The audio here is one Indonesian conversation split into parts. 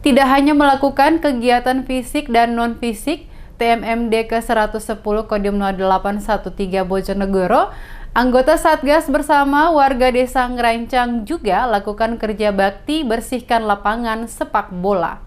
Tidak hanya melakukan kegiatan fisik dan non-fisik, TMMD ke-110 Kodim 0813 Bojonegoro, anggota Satgas bersama warga desa Ngerancang juga lakukan kerja bakti bersihkan lapangan sepak bola.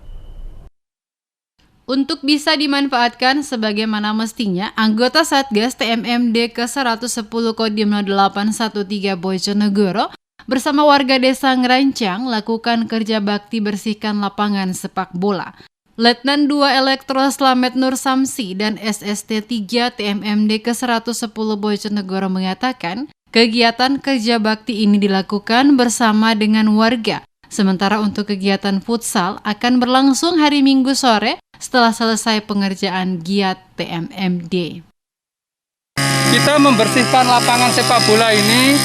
Untuk bisa dimanfaatkan sebagaimana mestinya, anggota Satgas TMMD ke-110 Kodim 0813 Bojonegoro bersama warga desa Ngerancang lakukan kerja bakti bersihkan lapangan sepak bola. Letnan 2 Elektro Slamet Nur Samsi dan SST 3 TMMD ke-110 Bojonegoro mengatakan, kegiatan kerja bakti ini dilakukan bersama dengan warga. Sementara untuk kegiatan futsal akan berlangsung hari Minggu sore setelah selesai pengerjaan giat TMMD. Kita membersihkan lapangan sepak bola ini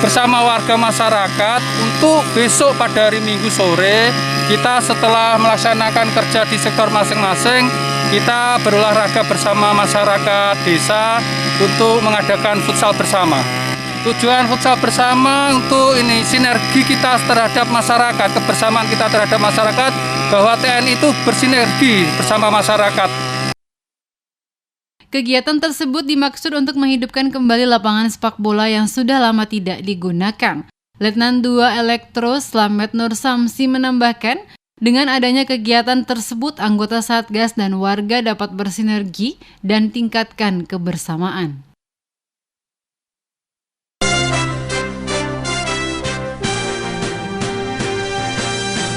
bersama warga masyarakat untuk besok pada hari Minggu sore kita setelah melaksanakan kerja di sektor masing-masing, kita berolahraga bersama masyarakat desa untuk mengadakan futsal bersama. Tujuan futsal bersama untuk ini sinergi kita terhadap masyarakat, kebersamaan kita terhadap masyarakat, bahwa TNI itu bersinergi bersama masyarakat. Kegiatan tersebut dimaksud untuk menghidupkan kembali lapangan sepak bola yang sudah lama tidak digunakan. Letnan 2 Elektro Slamet Nur Samsi menambahkan, dengan adanya kegiatan tersebut, anggota Satgas dan warga dapat bersinergi dan tingkatkan kebersamaan.